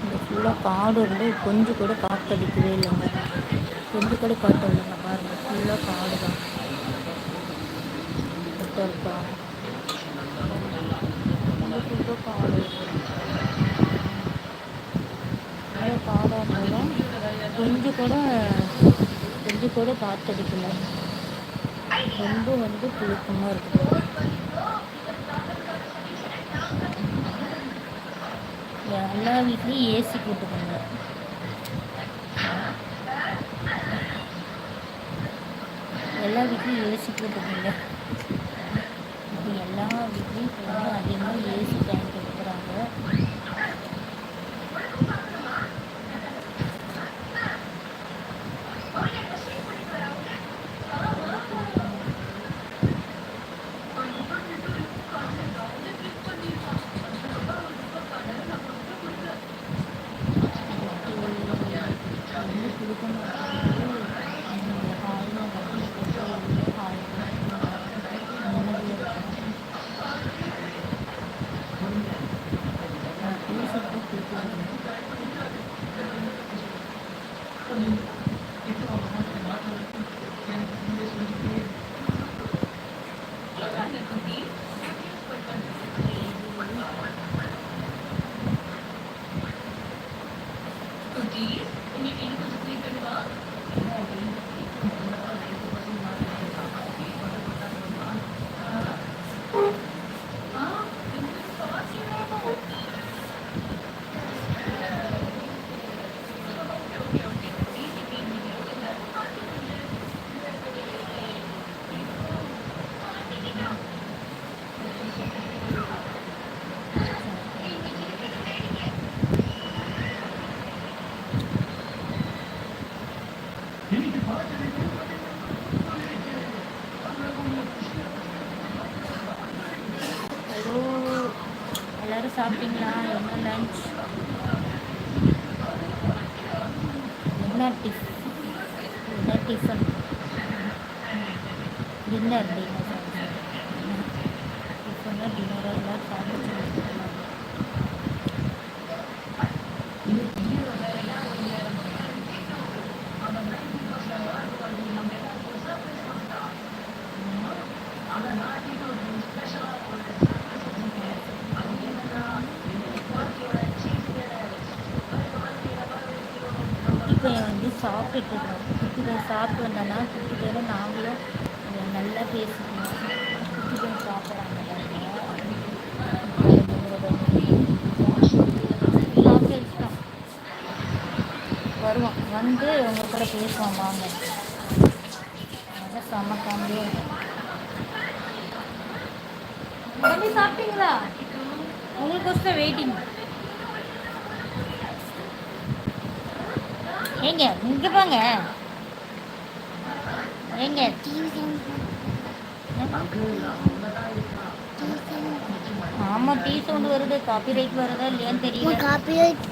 இந்த ஃபுல்லாக காடு இருந்து கொஞ்சம் கூட காற்றடிக்கவே இல்லைங்க. கொஞ்சம் கூட காற்று இல்லைங்க. பாருங்கள், ஃபுல்லாக காடு தான். இருக்கா ஃபுல்லாக காடு. ஃபுல்லாக காடாக இருந்தாலும் கொஞ்சம் கூட காற்றடிக்கல. ரொம்ப புழுக்கமாக இருக்குது. எல்லா வீட்லேயும் ஏசி போட்டுக்கோங்க. எல்லா வீட்லேயும் ஏசி போட்டுக்கோங்க. இப்போ எல்லா வீட்லேயும் இப்போ அதிகமாக ஏசி பயன்படுத்துகிறாங்க. எல்லாரும் சாப்பிட்டீங்களா? என்ன லஞ்ச்? என்ன டிஃபன்? டின்னர் டிஃபனாக டின்னராக எல்லாம் சாப்பிட்டு சாப்பிட்டுட்டு இருக்கோம். குட்டி பையன் சாப்பிட்டு வந்தோன்னா குட்டி பேரும் நாங்களும் நல்லா பேசிக்கணும். குட்டி பையன் சாப்பிட்றாங்க தான் வருவோம். வந்து உங்க கூட பேசுவோம் வாங்க. அதான் செம்ம காமெடியாக தம்பி சாப்பிட்டீங்களா? உங்களுக்கோசம் வெயிட்டிங். ஏங்க இங்கே போங்க. ஏங்க ஆமாம், டீ சவுண்டு வருது. காப்பி ரைட் வருதா இல்லையான்னு தெரியல. காப்பி ரைட்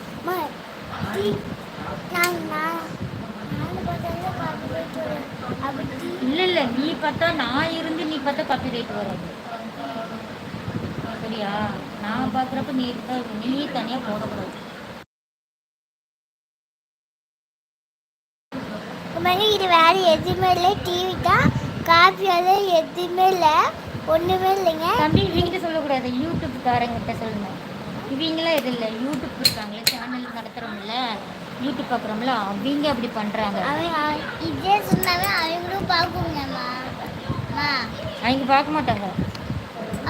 இல்லை நீ பார்த்தா நான் இருந்து நீ பார்த்தா காப்பி ரைட் வராது. சரியா? நான் பார்க்குறப்ப நீ தனியாக போடக்கூடாது. இது வேறு எதுவுமே இல்லை. டிவி தான், காஃபியால் எதுவுமே இல்லை, ஒன்றுமே இல்லைங்க. தம்பி இவங்கிட்ட சொல்லக்கூடாது, யூடியூப்காரங்கிட்ட சொல்லணும். இவங்களாம் எது இல்லை, யூடியூப் இருக்காங்களே, சேனல் நடத்துகிறோம்ல, யூடியூப் பார்க்குறோம்ல, அவங்க அப்படி பண்ணுறாங்க. இதே சொன்னாவே அவங்களும் பார்க்குங்கம்மா. அவங்க பார்க்க மாட்டாங்க.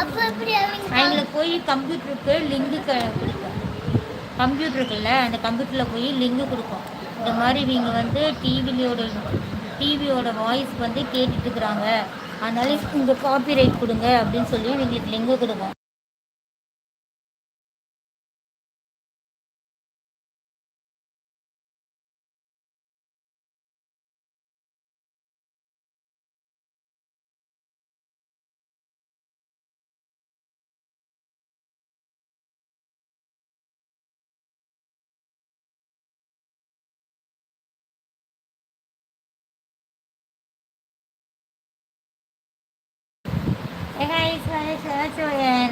அப்போ எப்படி அவங்களுக்கு போய் கம்ப்யூட்டருக்கு லிங்கு கொடுக்கும். கம்ப்யூட்டர் இருக்குல்ல, அந்த கம்ப்யூட்டரில் போய் லிங்கு கொடுக்கும். இந்த மாதிரி இவங்க டிவியோட வாய்ஸ் கேட்டுட்ருக்குறாங்க, அதனால இங்கே காப்பி ரைட் கொடுங்க அப்படின்னு சொல்லி இவங்களுக்கு லிங்கு கொடுக்கும்.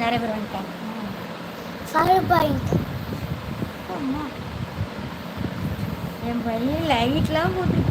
நிறைய பேர் வந்துட்டாங்க. என் பையன் லைட்லாம் போட்டு